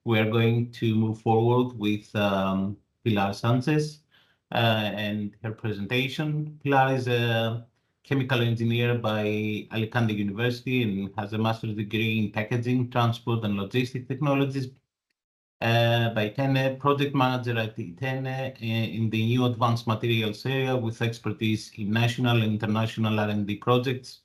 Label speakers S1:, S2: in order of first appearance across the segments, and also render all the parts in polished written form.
S1: we are going to move forward with Pilar Sánchez and her presentation. Pilar is a chemical engineer by Alicante University and has a master's degree in packaging, transport, and logistic technologies by ΙΤΕΝΕ, project manager at ΙΤΕΝΕ in the new advanced materials area with expertise in national and international R&D projects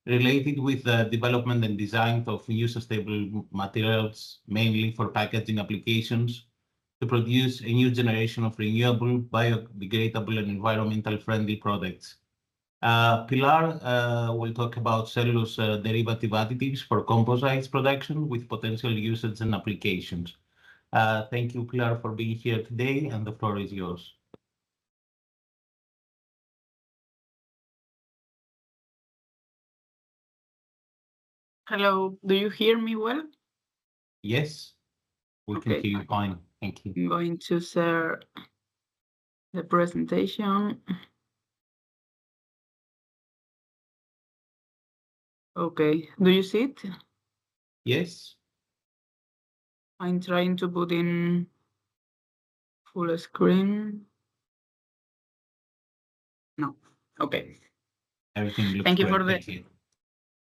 S1: related with the development and design of new sustainable materials, mainly for packaging applications, to produce a new generation of renewable, biodegradable, and environmental friendly products. Pilar will talk about cellulose derivative additives for composites production with potential usage and applications. Thank you, Pilar, for being here today, and the floor is yours.
S2: Hello, do you hear me well?
S1: Yes, we can hear you fine. Thank you.
S2: I'm going to share the presentation. Okay, do you see it?
S1: Yes.
S2: I'm trying to put in full screen. No, okay.
S1: Everything looks
S2: Thank you
S1: great.
S2: for the.
S1: Thank you.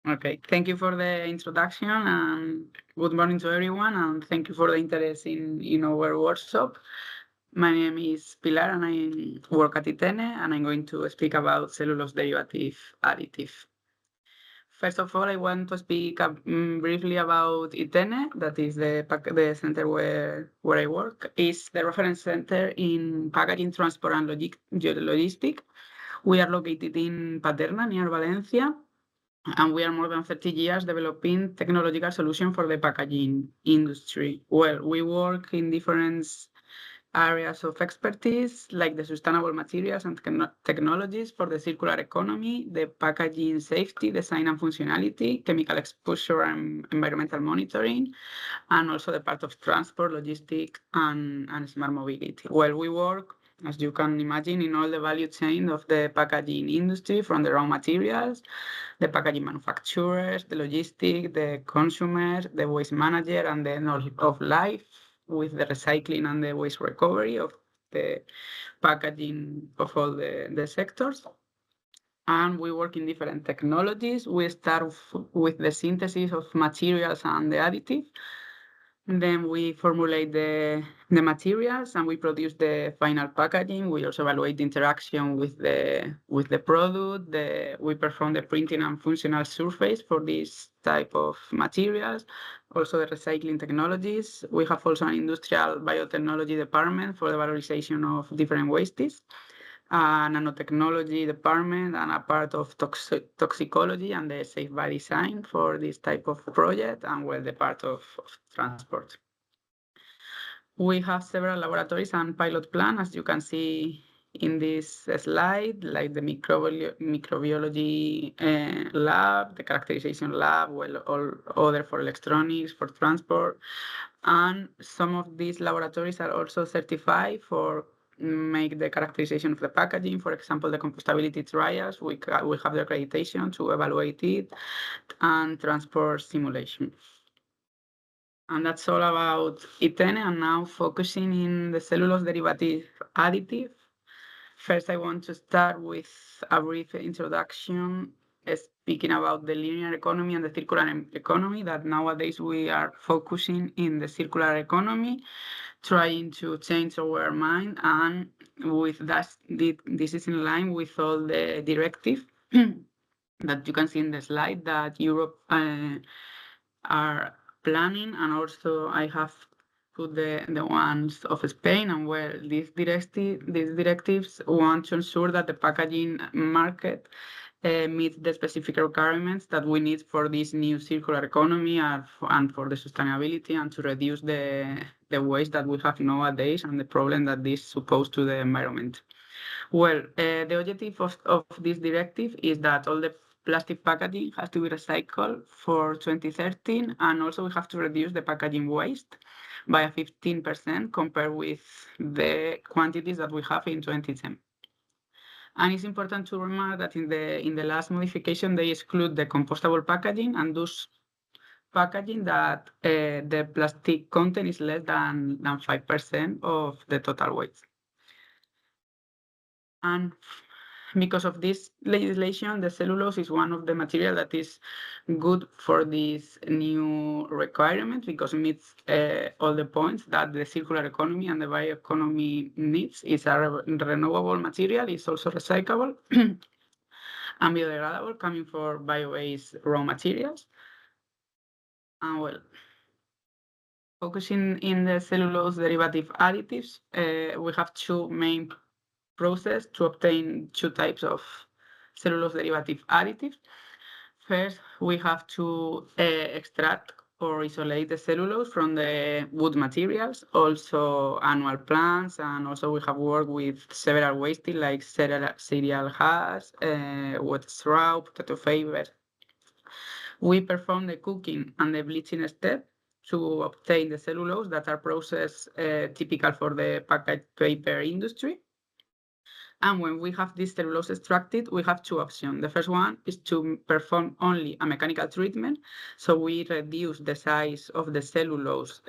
S2: Okay, thank you for the introduction and good morning to everyone, and thank you for the interest in our workshop. My name is Pilar and I work at ΙΤΕΝΕ, and I'm going to speak about cellulose derivative additive. First of all, I want to speak briefly about ΙΤΕΝΕ, that is the center where I work. It's the reference center in packaging, transport, and logistics. We are located in Paterna, near Valencia, and we are more than 30 years developing technological solutions for the packaging industry. Well, we work in different areas of expertise, like the sustainable materials and technologies for the circular economy, the packaging safety, design and functionality, chemical exposure and environmental monitoring, and also the part of transport, logistics, and smart mobility. Well, we work, as you can imagine, in all the value chain of the packaging industry, from the raw materials, the packaging manufacturers, the logistics, the consumers, the waste manager, and the end of life, with the recycling and the waste recovery of the packaging of all the sectors. And we work in different technologies. We start with the synthesis of materials and the additive. Then we formulate the materials and we produce the final packaging. We also evaluate the interaction with the product. We perform the printing and functional surface for this type of materials. Also the recycling technologies. We have also an industrial biotechnology department for the valorization of different wastes, a nanotechnology department, and a part of toxicology and the safe by design for this type of project, and well, the part of transport. We have several laboratories and pilot plants, as you can see in this slide, like the microbiology lab, the characterization lab, well, all other for electronics, for transport. And some of these laboratories are also certified for make the characterization of the packaging. For example, the compostability trials, we have the accreditation to evaluate it, and transport simulation. And that's all about ΙΤΕΝΕ, and now focusing in the cellulose derivative additive. First, I want to start with a brief introduction, speaking about the linear economy and the circular economy, that nowadays we are focusing in the circular economy, trying to change our mind, and with that, this is in line with all the directives that you can see in the slide that Europe are planning, and also I have put the ones of Spain, and well, these directives want to ensure that the packaging market meets the specific requirements that we need for this new circular economy and for the sustainability, and to reduce the waste that we have nowadays and the problem that this supposes to the environment. Well, the objective of this directive is that all the plastic packaging has to be recycled for 2013, and also we have to reduce the packaging waste by 15% compared with the quantities that we have in 2010. And it's important to remark that in the last modification, they exclude the compostable packaging, and thus packaging that the plastic content is less than 5% of the total weight. And because of this legislation, the cellulose is one of the materials that is good for this new requirement because it meets all the points that the circular economy and the bioeconomy needs. It's a renewable material, it's also recyclable and biodegradable, coming from bio-based raw materials. And well, focusing in the cellulose derivative additives, we have two main process to obtain two types of cellulose derivative additives. First, we have to extract or isolate the cellulose from the wood materials, also annual plants, and also we have worked with several wastes like cereal husk, wood straw, potato fiber. We perform the cooking and the bleaching step to obtain the cellulose that are processed typical for the packaged paper industry. And when we have this cellulose extracted, we have two options. The first one is to perform only a mechanical treatment. So we reduce the size of the cellulose,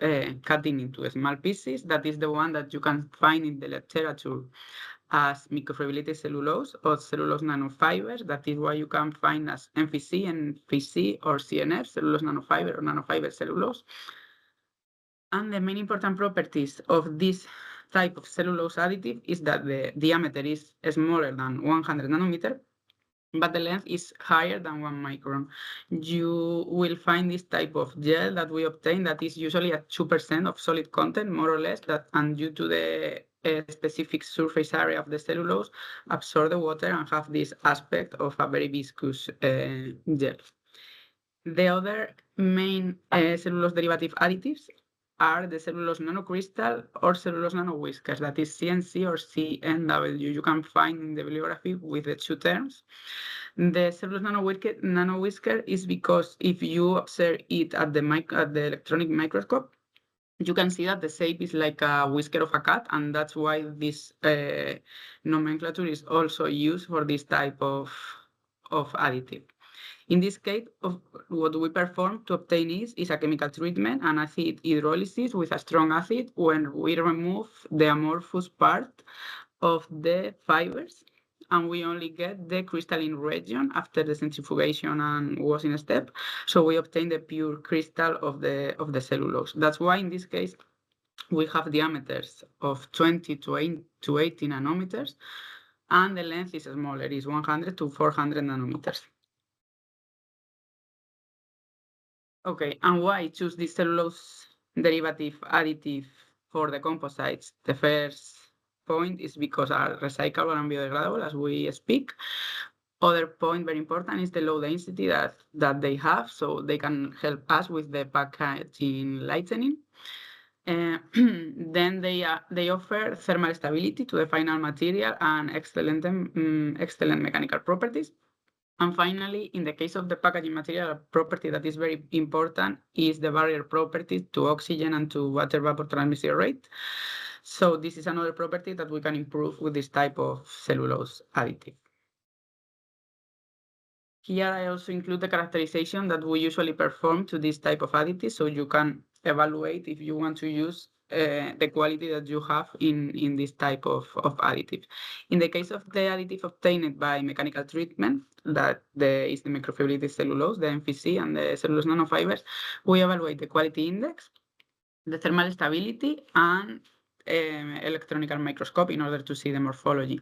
S2: cutting into small pieces. That is the one that you can find in the literature as microfibrillated cellulose or cellulose nanofibers. That is why you can find as MFC, NFC, or CNF, cellulose nanofiber or nanofiber cellulose. And the main important properties of this type of cellulose additive is that the diameter is smaller than 100 nanometer, but the length is higher than 1 micron. You will find this type of gel that we obtain that is usually at 2% of solid content, more or less, and due to the specific surface area of the cellulose, absorb the water and have this aspect of a very viscous gel. The other main cellulose derivative additives are the cellulose nanocrystal or cellulose nanowhiskers, that is CNC or CNW. You can find in the bibliography with the two terms. The cellulose nanowhisker is because if you observe it at the electronic microscope, you can see that the shape is like a whisker of a cat, and that's why this nomenclature is also used for this type of additive. In this case, what we perform to obtain is a chemical treatment and acid hydrolysis with a strong acid when we remove the amorphous part of the fibers, and we only get the crystalline region after the centrifugation and washing step. So we obtain the pure crystal of the cellulose. That's why in this case we have diameters of 20 to 80 nanometers, and the length is smaller, is 100 to 400 nanometers. Okay, and why choose this cellulose derivative additive for the composites? The first point is because are recyclable and biodegradable, as we speak. Other point very important is the low density that they have, so they can help us with the packaging lightening. Then they offer thermal stability to the final material and excellent mechanical properties. And finally, in the case of the packaging material, a property that is very important is the barrier property to oxygen and to water vapor transmission rate. So this is another property that we can improve with this type of cellulose additive. Here I also include the characterization that we usually perform to this type of additive, so you can evaluate if you want to use the quality that you have in this type of additive. In the case of the additive obtained by mechanical treatment, that is the microfibrillated cellulose, the MFC, and the cellulose nanofibers, we evaluate the quality index, the thermal stability, and electronic microscope in order to see the morphology.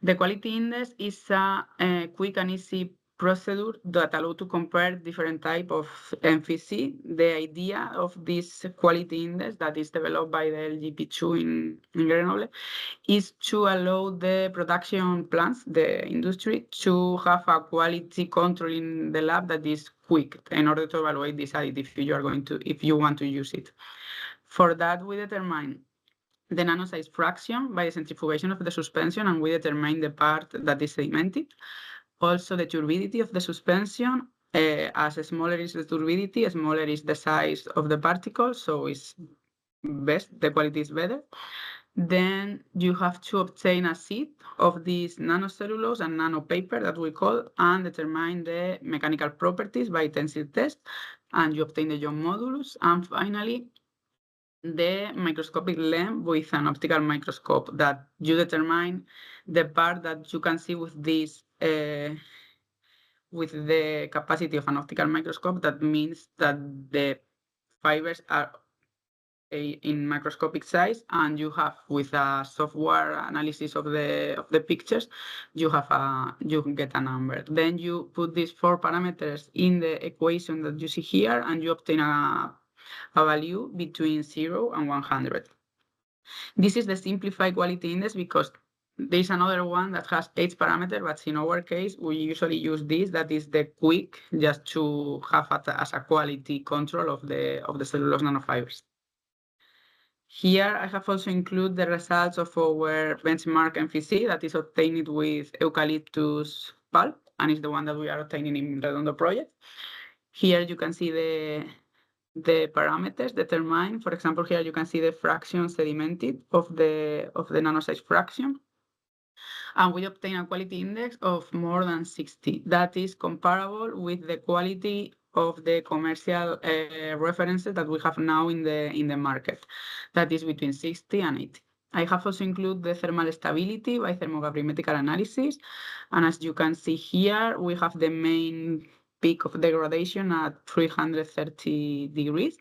S2: The quality index is a quick and easy procedure that allows to compare different types of MFC. The idea of this quality index that is developed by the LGP2 in Grenoble is to allow the production plants, the industry, to have a quality control in the lab that is quick in order to evaluate this additive if you want to use it. For that, we determine the nanosize fraction by the centrifugation of the suspension, and we determine the part that is sedimented. Also, the turbidity of the suspension, as smaller is the turbidity, smaller is the size of the particles, so it's best, the quality is better. Then you have to obtain a sheet of this nanocellulose and nanopaper that we call, and determine the mechanical properties by tensile test. and you obtain the yaw modulus. And finally, the microscopic length with an optical microscope that you determine the part that you can see with this with the capacity of an optical microscope. That means that the fibers are in microscopic size, and you have, with a software analysis of the pictures, you get a number. Then you put these 4 parameters in the equation that you see here, and you obtain a value between 0 and 100. This is the simplified quality index because there's another one that has 8 parameters, but in our case, we usually use this, that is the quick, just to have as a quality control of the cellulose nanofibers. Here, I have also included the results of our benchmark MFC that is obtained with eucalyptus pulp, and is the one that we are obtaining in REDONDO Project. Here you can see the parameters determined. For example, here you can see the fraction sedimented of the nanosize fraction. And we obtain a quality index of more than 60. That is comparable with the quality of the commercial references that we have now in the market. That is between 60 and 80. I have also included the thermal stability by thermogravimetrical analysis. And as you can see here, we have the main peak of degradation at 330 degrees.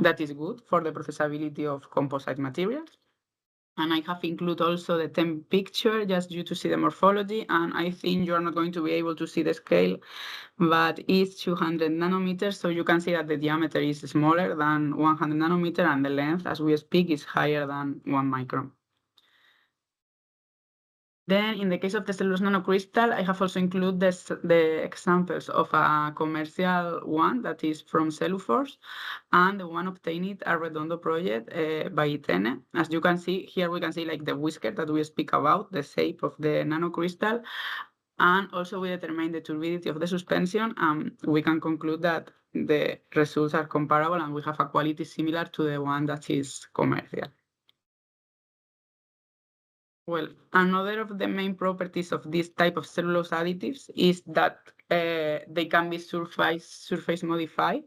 S2: That is good for the processability of composite materials. And I have included also the temp picture just due to see the morphology. And I think you're not going to be able to see the scale, but it's 200 nanometers. So you can see that the diameter is smaller than 100 nanometer, and the length, as we speak, is higher than 1 micron. Then, in the case of the cellulose nanocrystal, I have also included the examples of a commercial one that is from Cellulose, and the one obtained at REDONDO Project by ΙΤΕΝΕ. As you can see, here we can see like the whisker that we speak about, the shape of the nanocrystal, and also we determine the turbidity of the suspension, and we can conclude that the results are comparable and we have a quality similar to the one that is commercial. Well, another of the main properties of this type of cellulose additives is that they can be surface modified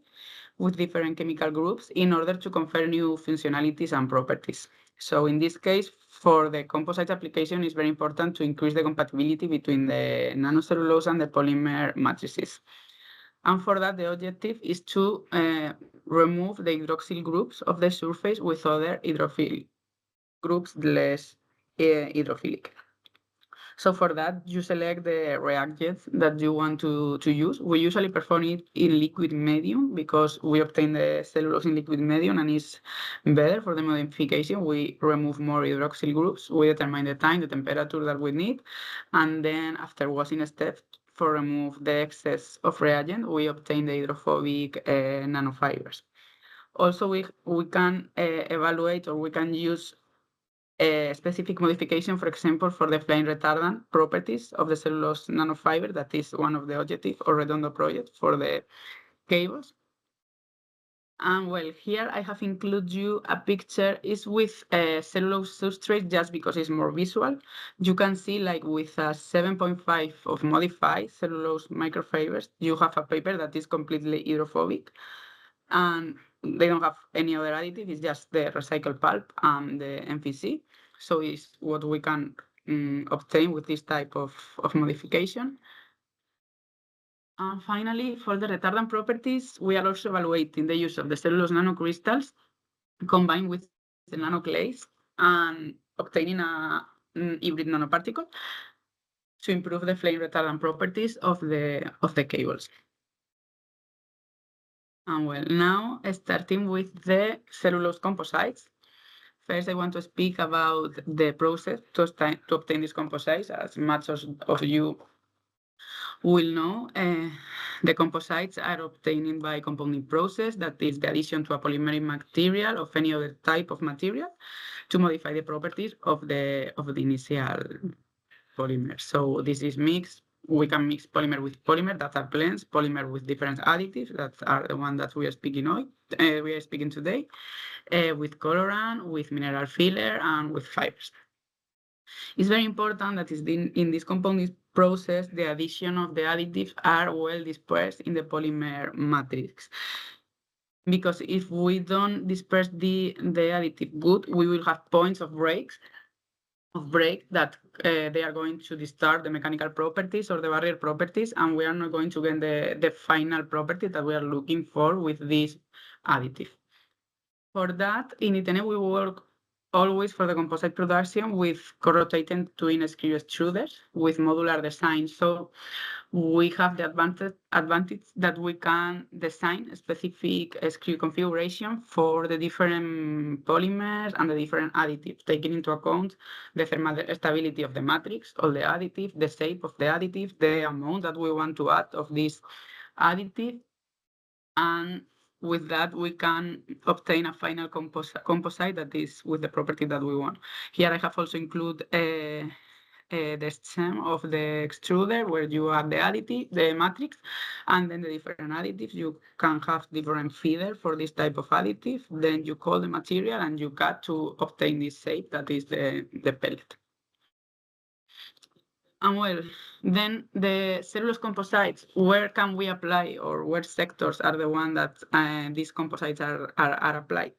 S2: with different chemical groups in order to confer new functionalities and properties. So in this case, for the composite application, it's very important to increase the compatibility between the nanocellulose and the polymer matrices. And for that, the objective is to remove the hydroxyl groups of the surface with other hydrophilic groups less hydrophilic. So for that, you select the reagents that you want to use. We usually perform it in liquid medium because we obtain the cellulose in liquid medium and it's better for the modification. We remove more hydroxyl groups. We determine the time, the temperature that we need. And then after washing steps for remove the excess of reagent, we obtain the hydrophobic nanofibers. Also, we can evaluate, or we can use a specific modification, for example, for the flame retardant properties of the cellulose nanofiber. That is one of the objectives of REDONDO Project for the cables. And well, here I have included you a picture. It's with a cellulose substrate just because it's more visual. You can see like with a 7.5 of modified cellulose microfibers, you have a paper that is completely hydrophobic. And they don't have any other additive, it's just the recycled pulp and the MFC. So it's what we can obtain with this type of modification. And finally, for the retardant properties, we are also evaluating the use of the cellulose nanocrystals combined with the nanoclays and obtaining a hybrid nanoparticle to improve the flame retardant properties of the cables. And well, now starting with the cellulose composites. First, I want to speak about the process to obtain these composites. As much as of you will know, the composites are obtained by compounding process, that is the addition to a polymeric material of any other type of material to modify the properties of the initial polymer. So this is mixed. We can mix polymer with polymer, that are blends, polymer with different additives, that are the one that we are speaking today, with colorant, with mineral filler, and with fibers. It's very important that in this compounding process, the addition of the additives are well dispersed in the polymer matrix. because if we don't disperse the additive good, we will have points of break that they are going to disturb the mechanical properties or the barrier properties, and we are not going to get the final property that we are looking for with this additive. For that, in ΙΤΕΝΕ, we work always for the composite production with co-rotating twin screw extruders with modular design. So we have the advantage that we can design a specific screw configuration for the different polymers and the different additives, taking into account the thermal stability of the matrix, all the additive, the shape of the additive, the amount that we want to add of this additive, and with that, we can obtain a final composite that is with the property that we want. Here I have also included the stem of the extruder where you add the additive, the matrix, and then the different additives. You can have different feeder for this type of additive. Then you call the material and you cut to obtain this shape that is the pellet. And well, then the cellulose composites, where can we apply, or where sectors are the one that these composites are applied?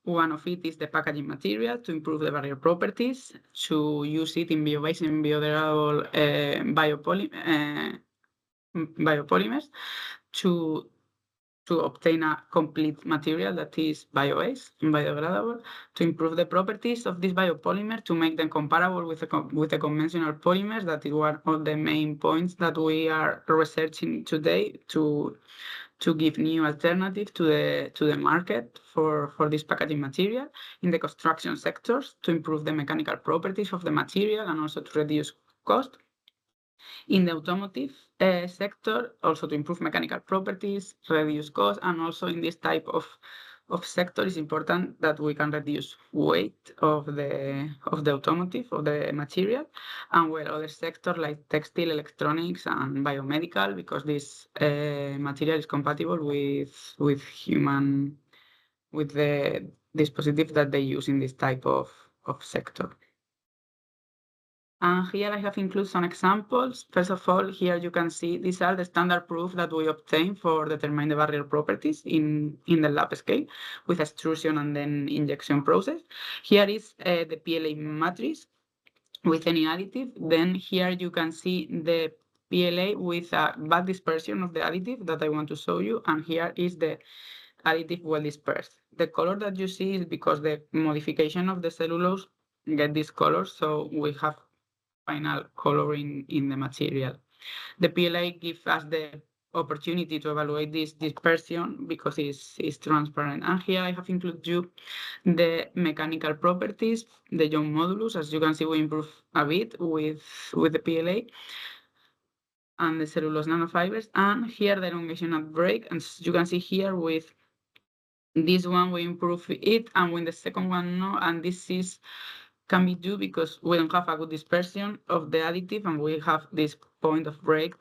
S2: One of it is the packaging material to improve the barrier properties, to use it in biobased and biodegradable biopolymers, to obtain a complete material that is bio-based and biodegradable, to improve the properties of this biopolymer, to make them comparable with the conventional polymers. That is one of the main points that we are researching today, to give new alternatives to the market for this packaging material. In the construction sectors, to improve the mechanical properties of the material and also to reduce cost. In the automotive sector, also to improve mechanical properties, reduce cost, and also in this type of sector, it's important that we can reduce weight of the automotive, of the material, and well, other sectors like textile, electronics, and biomedical, because this material is compatible with the dispositive that they use in this type of sector. And here I have included some examples. First of all, here you can see these are the standard proof that we obtain for determining the barrier properties in the lab scale with extrusion and then injection process. Here is the PLA matrix with any additive. Then here you can see the PLA with a bad dispersion of the additive that I want to show you. And here is the additive well dispersed. The color that you see is because the modification of the cellulose get this color. So we have final coloring in the material. The PLA gives us the opportunity to evaluate this dispersion because it's transparent. And here I have included you the mechanical properties, the Young modulus. As you can see, we improve a bit with the PLA and the cellulose nanofibers. And here the elongation at break. And as you can see here with this one, we improve it, and with the second one, no. And this can be due because we don't have a good dispersion of the additive, and we have this point of break,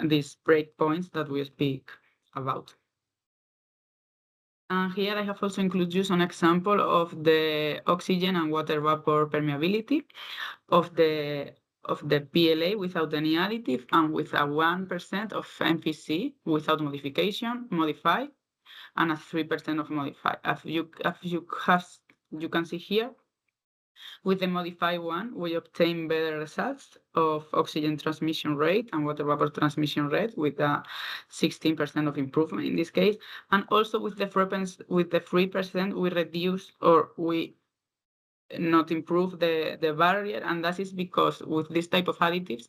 S2: these break points that we speak about. And here I have also included you an example of the oxygen and water vapor permeability of the PLA without any additive and with a 1% of MPC without modification, modified, and a 3% of modified. As you can see here, with the modified one, we obtain better results of oxygen transmission rate and water vapor transmission rate with a 16% of improvement in this case. And also with the 3%, we reduce or we not improve the barrier. And that is because with this type of additives,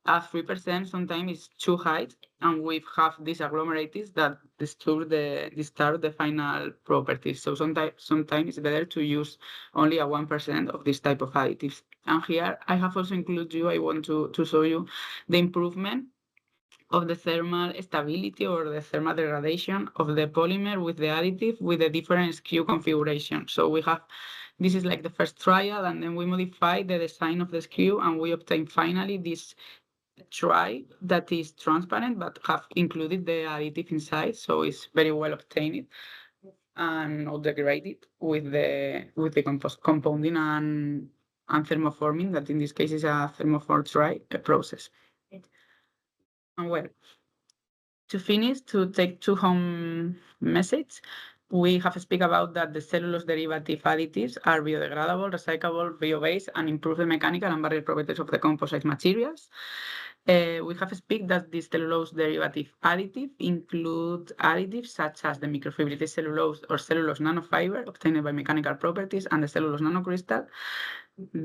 S2: 3% sometimes is too high, and we have these agglomerates that disturb the final properties. So sometimes it's better to use only a 1% of this type of additives. And here I have also included you. I want to show you the improvement of the thermal stability or the thermal degradation of the polymer with the additive with the different screw configuration. So we have, this is like the first trial, and then we modify the design of the screw, and we obtain finally this try that is transparent but have included the additive inside, so it's very well obtained and not degraded with the compounding and thermoforming, that in this case is a thermoform dry process. And well, to finish, to take two home message, we have to speak about that the cellulose derivative additives are biodegradable, recyclable, bio-based, and improve the mechanical and barrier properties of the composite materials. We have to speak that the cellulose derivative additive include additives such as the microfibrillated cellulose or cellulose nanofiber obtained by mechanical properties and the cellulose nanocrystal,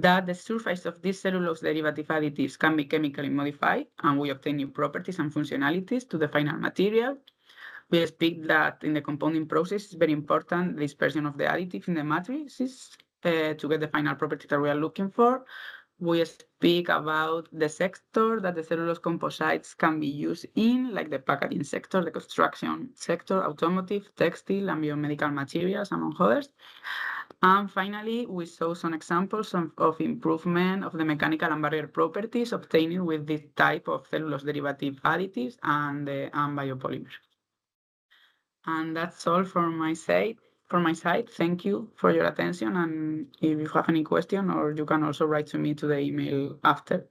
S2: that the surface of these cellulose derivative additives can be chemically modified and we obtain new properties and functionalities to the final material. We speak that in the compounding process, it's very important the dispersion of the additive in the matrices to get the final property that we are looking for. We speak about the sector that the cellulose composites can be used in, like the packaging sector, the construction sector, automotive, textile, and biomedical materials, among others. And finally, we saw some examples of improvement of the mechanical and barrier properties obtained with this type of cellulose derivative additives and biopolymer. And that's all from my side. Thank you for your attention. And if you have any question, or you can also write to me to the email after.